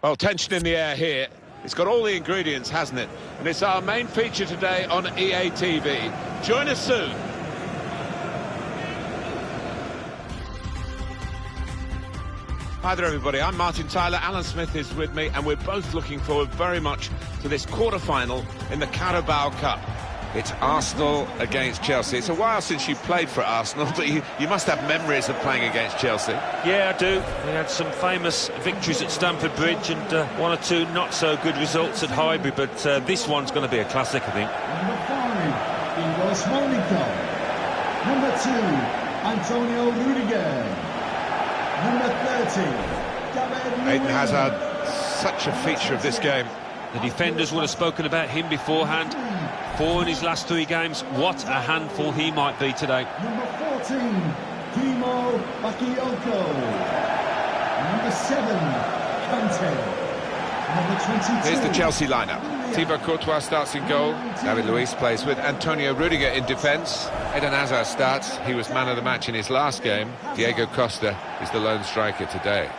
Well, tension in the air here. It's got all the ingredients, hasn't it? And it's our main feature today on EA TV. Join us soon. Hi there, everybody. I'm Martin Tyler. Alan Smith is with me, and we're both looking forward very much to this quarter-final in the Carabao Cup. It's Arsenal against Chelsea. It's a while since you played for Arsenal, but you must have memories of playing against Chelsea. Yeah, I do. We had some famous victories at Stamford Bridge and one or two not-so-good results at Highbury, but this one's going to be a classic, I think. Number 5, Number 2, Antonio Rudiger. Number 30, Eden Hazard, such a feature of this game. The defenders would have spoken about him beforehand. 4 in his last 3 games. What a handful he might be today. Number 14, Timo Bakayoko. Number 7, Kante. Number 22. Here's the Chelsea lineup. Thibaut Courtois starts in goal. David Luiz plays with Antonio Rudiger in defence. Eden Hazard starts. He was man of the match in his last game. Diego Costa is the lone striker today.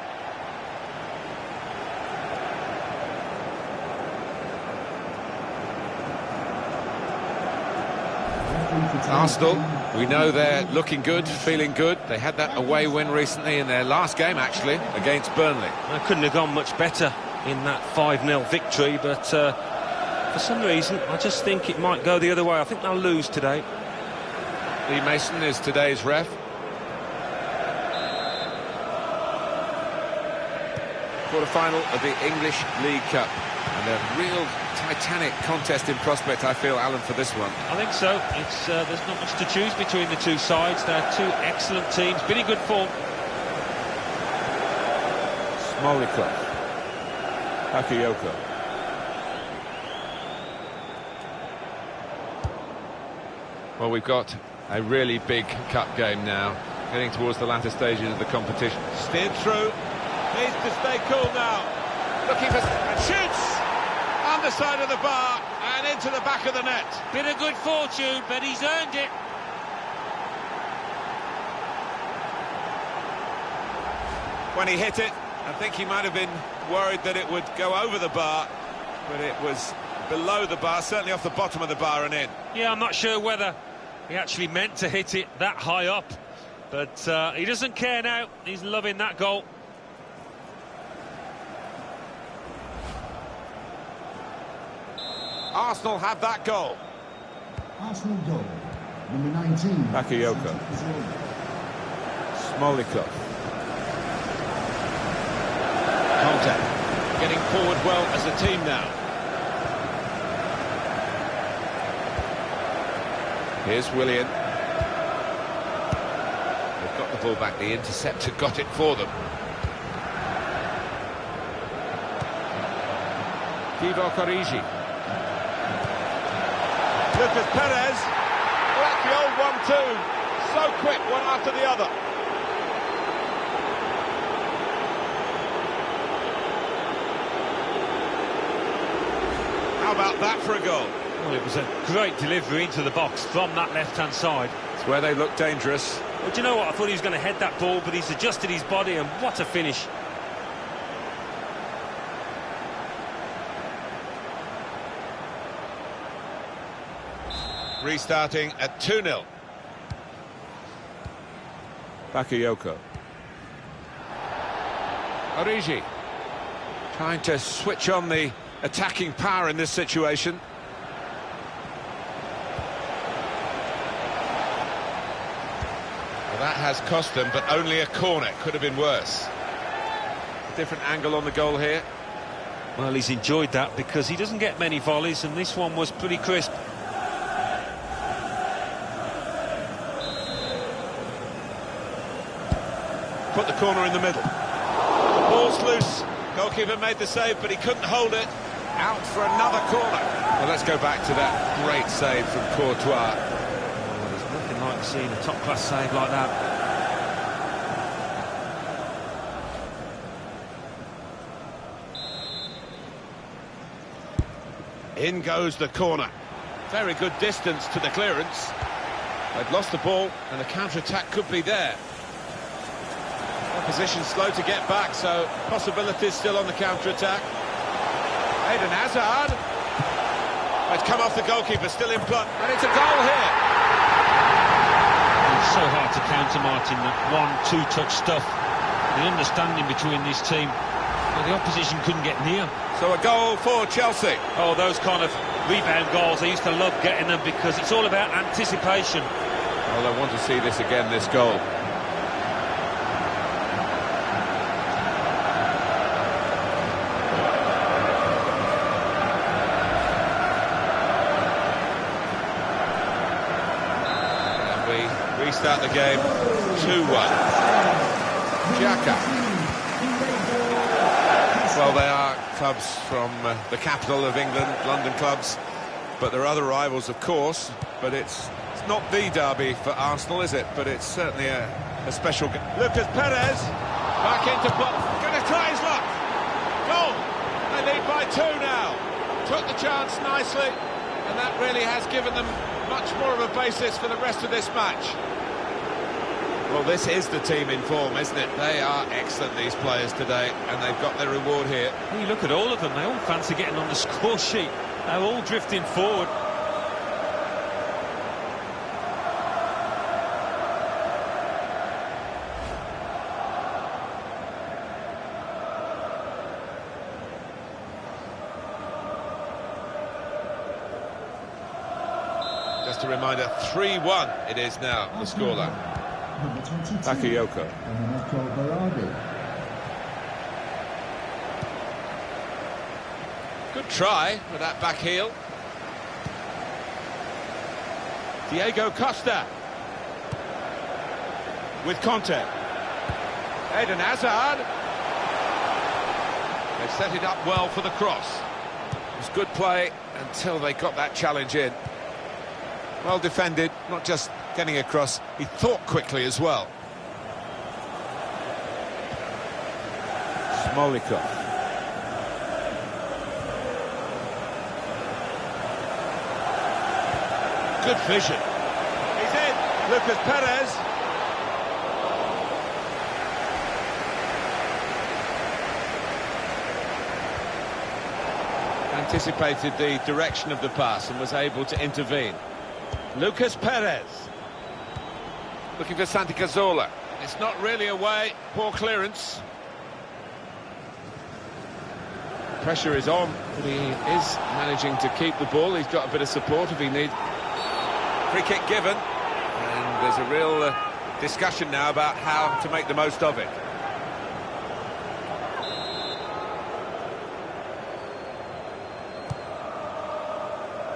Arsenal, we know they're looking good, feeling good. They had that away win recently in their last game, actually, against Burnley. I couldn't have gone much better in that 5-0 victory, but for some reason, I just think it might go the other way. I think they'll lose today. Lee Mason is today's ref. Quarter-final of the English League Cup. And a real titanic contest in prospect, I feel, Alan, for this one. I think so. It's there's not much to choose between the two sides. They're two excellent teams, been in good form. Smolikov. Bakayoko. Well, we've got a really big cup game now, getting towards the latter stages of the competition. Steered through. Needs to stay cool now. Looking for... and shoots! Underside of the bar and into the back of the net. Bit of good fortune, but he's earned it. When he hit it, I think he might have been worried that it would go over the bar, but it was below the bar, certainly off the bottom of the bar and in. Yeah, I'm not sure whether he actually meant to hit it that high up, but he doesn't care now. He's loving that goal. Arsenal have that goal. Arsenal goal. Number 19. Bakayoko. Smolikov. Contact. Getting forward well as a team now. Here's Willian. They've got the ball back. The interceptor got it for them. Divock Origi. Lucas Perez. Well, that's the old 1-2. So quick, one after the other. How about that for a goal? Well, it was a great delivery into the box from that left-hand side. It's where they look dangerous. Well, do you know what? I thought he was going to head that ball, but he's adjusted his body, and what a finish. Restarting at 2-0. Bakayoko. Origi trying to switch on the attacking power in this situation. Well, that has cost them, but only a corner. Could have been worse. Different angle on the goal here. Well, he's enjoyed that because he doesn't get many volleys, and this one was pretty crisp. Put the corner in the middle. The ball's loose. Goalkeeper made the save, but he couldn't hold it. Out for another corner. Well, let's go back to that great save from Courtois. Oh, there's nothing like seeing a top-class save like that. In goes the corner. Very good distance to the clearance. They've lost the ball, and the counter-attack could be there. Opposition slow to get back, so possibilities still on the counter-attack. Eden Hazard. It's come off the goalkeeper, still in front, and it's a goal here. It's so hard to counter, Martin, that 1-2 touch stuff. The understanding between this team, well, the opposition couldn't get near. So a goal for Chelsea. Oh, those kind of rebound goals, I used to love getting them because it's all about anticipation. Well, I want to see this again, this goal. And we restart the game 2-1. Xhaka. Well, they are clubs from the capital of England, London clubs, but there are other rivals, of course. But it's not the derby for Arsenal, is it? But it's certainly a special game. Lucas Perez, back into play, going to try his luck. Goal! They lead by 2 now. Took the chance nicely, and that really has given them much more of a basis for the rest of this match. Well, this is the team in form, isn't it? They are excellent, these players today, and they've got their reward here. Well, you look at all of them, they all fancy getting on the score sheet. They're all drifting forward. Just a reminder, 3-1 it is now, the scoreline. Bakayoko. Good try with that back heel. Diego Costa. With Conte. Eden Hazard. They set it up well for the cross. It was good play until they got that challenge in. Well defended, not just getting across, he thought quickly as well. Smolikov. Good vision. He's in. Lucas Perez. Anticipated the direction of the pass and was able to intervene. Lucas Perez. Looking for Santi Cazorla. It's not really away. Poor clearance. Pressure is on, but he is managing to keep the ball. He's got a bit of support if he needs. Free kick given. And there's a real discussion now about how to make the most of it.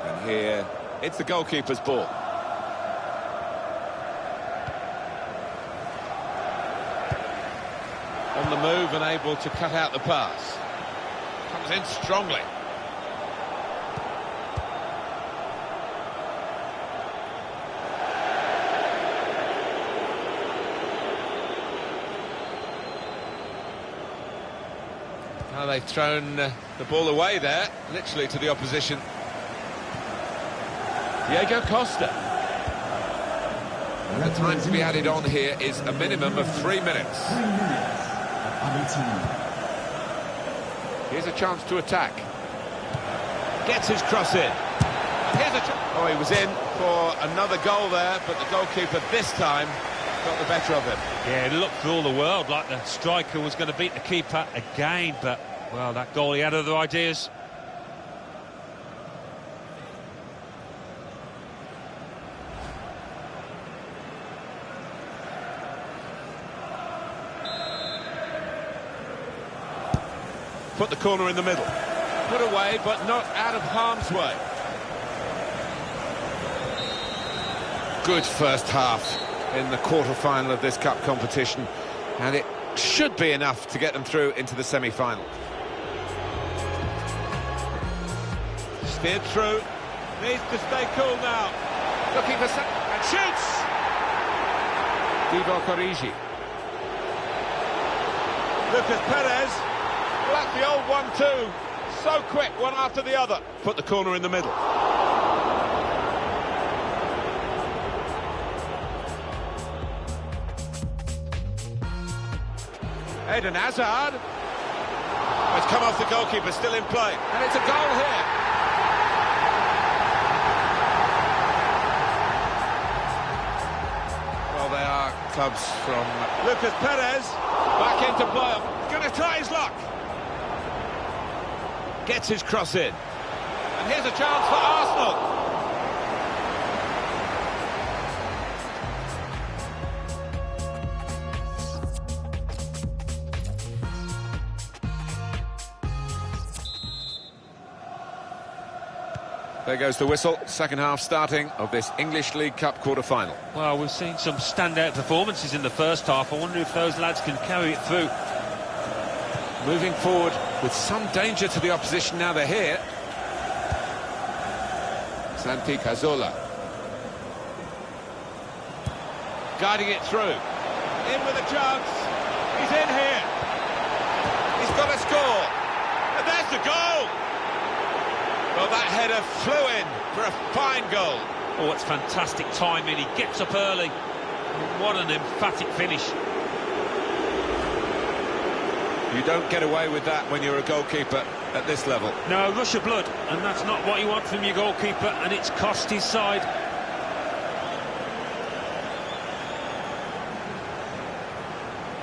And here, it's the goalkeeper's ball. On the move and able to cut out the pass. Comes in strongly. Now they've thrown the ball away there, literally to the opposition. Diego Costa. The time to be added on here is a minimum of 3 minutes. 3 minutes. Here's a chance to attack. Gets his cross in. And here's a oh, he was in for another goal there, but the goalkeeper this time got the better of him. Yeah, it looked for all the world like the striker was going to beat the keeper again, but, well, that goalie had other ideas. Put the corner in the middle. Put away, but not out of harm's way. Good first half in the quarter-final of this cup competition, and it should be enough to get them through into the semi-final. Steered through. Needs to stay cool now. Looking for some... And shoots! Divock Origi. Lucas Perez. Well, that's the old 1-2. So quick, one after the other. Put the corner in the middle. Eden Hazard. It's come off the goalkeeper, still in play. And it's a goal here. Well, they are clubs from Lucas Perez back into play. Going to try his luck. Gets his cross in. And here's a chance for Arsenal. There goes the whistle. Second half starting of this English League Cup quarter-final. Well, we've seen some standout performances in the first half. I wonder if those lads can carry it through. Moving forward with some danger to the opposition now they're here. Santi Cazorla. Guiding it through. In with a chance. He's in here. He's got to score. And there's the goal. Well, that header flew in for a fine goal. Oh, it's fantastic timing. He gets up early. What an emphatic finish. You don't get away with that when you're a goalkeeper at this level. No, rush of blood, and that's not what you want from your goalkeeper, and it's cost his side.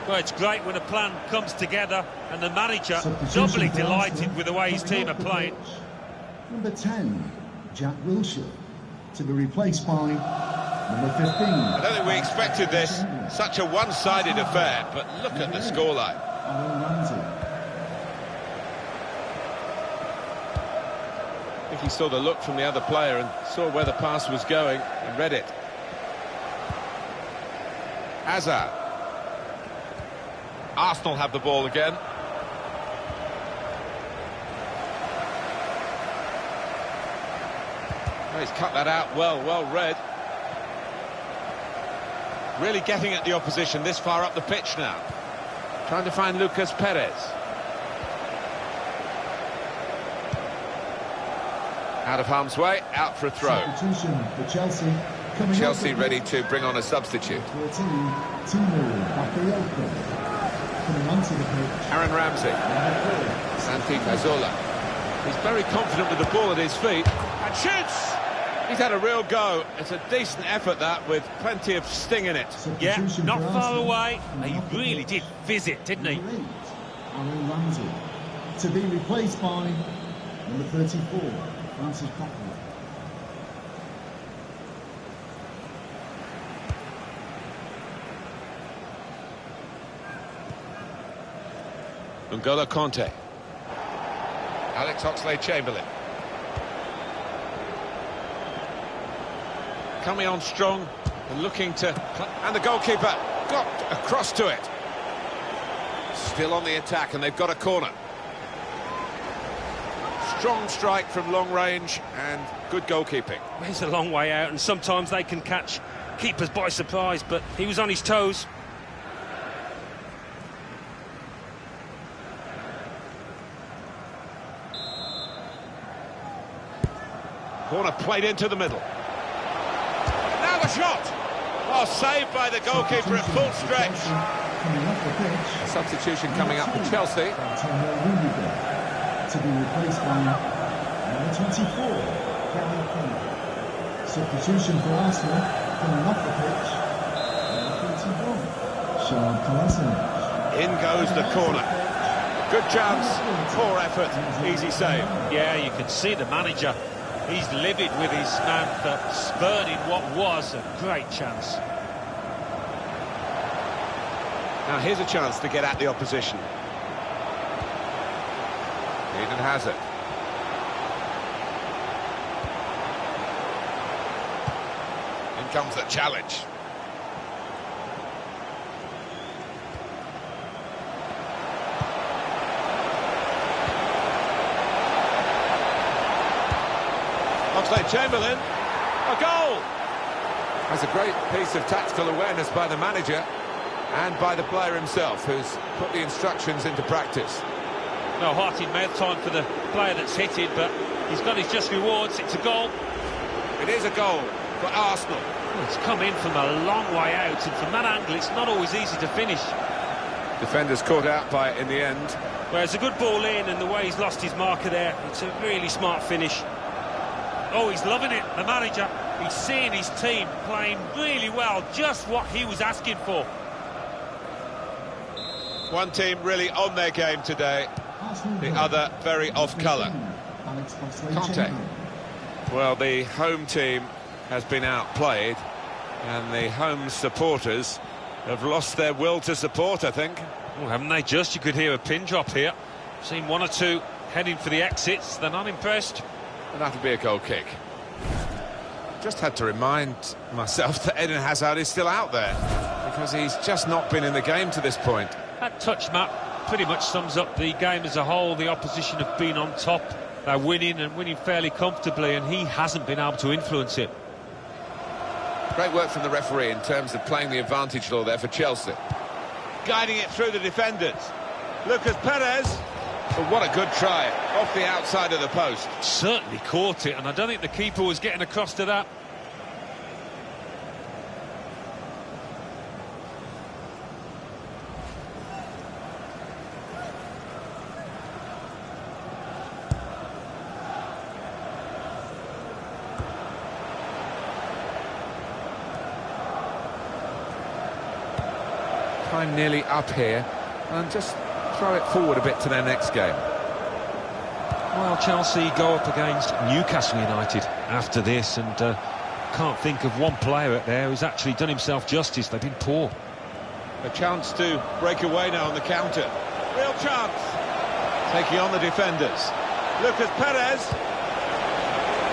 Well, it's great when a plan comes together, and the manager doubly delighted with the way his team are playing. Number 10, Jack Wilshere, to be replaced by number 15. I don't think we expected this. Such a one-sided affair, but look at the scoreline. I think he saw the look from the other player and saw where the pass was going and read it. Hazard. Arsenal have the ball again. Oh, he's cut that out well read. Really getting at the opposition this far up the pitch now. Trying to find Lucas Perez. Out of harm's way, out for a throw. Substitution for Chelsea. Chelsea ready to bring on a substitute. 14, Timo Bakayoko. Coming onto the pitch. Aaron Ramsey. Santi Cazorla. He's very confident with the ball at his feet. And shoots! He's had a real go. It's a decent effort, that, with plenty of sting in it. Yeah, not far away. He really did fizz it, didn't he? Aaron Ramsey. To be replaced by number 34, Francis Coppola. N'Golo Kanté. Alex Oxlade-Chamberlain. Coming on strong and looking to... And the goalkeeper got across to it. Still on the attack, and they've got a corner. Strong strike from long range and good goalkeeping. He's a long way out, and sometimes they can catch keepers by surprise, but he was on his toes. Corner played into the middle. Now the shot! Oh, saved by the goalkeeper at full stretch. A substitution coming up for Chelsea. To be replaced by number 24, Gary Kemp. Substitution for Arsenal, coming off the pitch, number 21, Sean Kolasinac. In goes the corner. Good chance, poor effort, easy save. Yeah, you can see the manager. He's livid with his man for spurning what was a great chance. Now here's a chance to get at the opposition. Eden Hazard. In comes the challenge. Oxlade-Chamberlain, a goal! That's a great piece of tactical awareness by the manager and by the player himself, who's put the instructions into practice. No heart in mouth time for the player that's hit it, but he's got his just rewards. It's a goal. It is a goal for Arsenal. Well, it's come in from a long way out, and from that angle, it's not always easy to finish. Defenders caught out by it in the end. Well, it's a good ball in, and the way he's lost his marker there, it's a really smart finish. Oh, he's loving it, the manager. He's seeing his team playing really well, just what he was asking for. One team really on their game today, the other very off-colour. Conte. Well, the home team has been outplayed, and the home supporters have lost their will to support, I think. Oh, haven't they just? You could hear a pin drop here. Seen one or two heading for the exits. They're not impressed. And that'll be a goal kick. Just had to remind myself that Eden Hazard is still out there, because he's just not been in the game to this point. That touch map pretty much sums up the game as a whole. The opposition have been on top. They're winning, and winning fairly comfortably, and he hasn't been able to influence it. Great work from the referee in terms of playing the advantage law there for Chelsea. Guiding it through the defenders. Lucas Perez. But what a good try, off the outside of the post. Certainly caught it, and I don't think the keeper was getting across to that. Time nearly up here, and just throw it forward a bit to their next game. Well, Chelsea go up against Newcastle United after this, and can't think of one player out there who's actually done himself justice. They've been poor. A chance to break away now on the counter. Real chance. Taking on the defenders. Lucas Perez.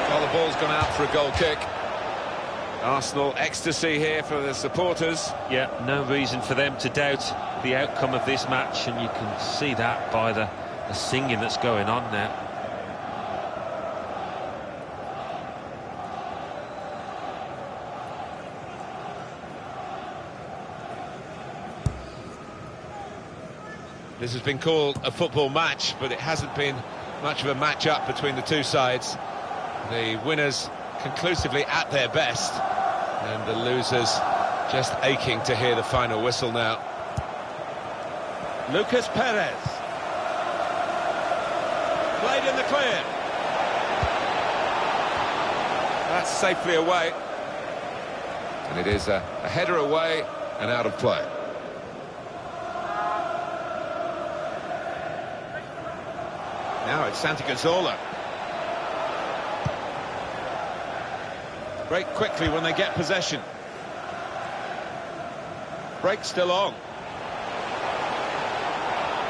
Well, the ball's gone out for a goal kick. Arsenal ecstasy here for the supporters. Yeah, no reason for them to doubt the outcome of this match, and you can see that by the singing that's going on now. This has been called a football match, but it hasn't been much of a match-up between the two sides. The winners conclusively at their best, and the losers just aching to hear the final whistle now. Lucas Perez. Played in the clear. That's safely away. And it is a header away and out of play. Now it's Santi Cazorla. Break quickly when they get possession. Break still on.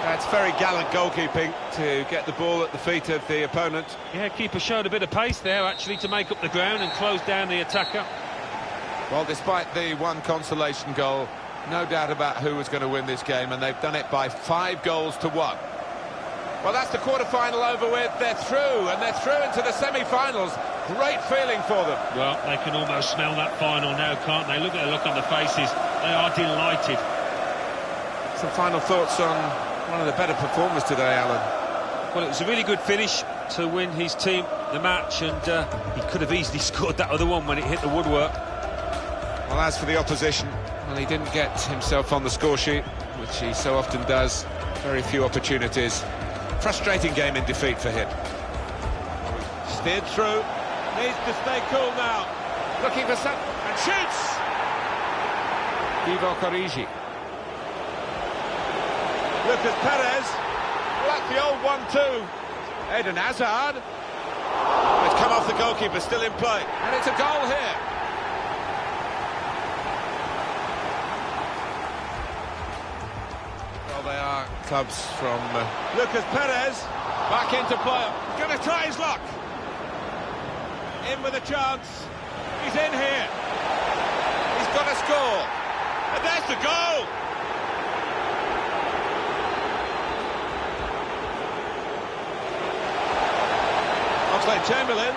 That's very gallant goalkeeping to get the ball at the feet of the opponent. Yeah, keeper showed a bit of pace there, actually, to make up the ground and close down the attacker. Well, despite the one consolation goal, no doubt about who was going to win this game, and they've done it by 5 goals to 1. Well, that's the quarter-final over with. They're through, and they're through into the semi-finals. Great feeling for them. Well, they can almost smell that final now, can't they? Look at the look on the faces. They are delighted. Some final thoughts on one of the better performers today, Alan. Well, it was a really good finish to win his team the match, and he could have easily scored that other one when it hit the woodwork. Well, as for the opposition, well, he didn't get himself on the score sheet, which he so often does. Very few opportunities. Frustrating game in defeat for him. Steered through. Needs to stay cool now. Looking for some... and shoots! Ivo Corrigi. Lucas Perez. Well, that's the old 1-2. Eden Hazard. It's come off the goalkeeper, still in play. And it's a goal here. Well, they are clubs from... Lucas Perez. Back into play. Going to try his luck. In with a chance. He's in here. He's got to score. And there's the goal. Oxlade-Chamberlain.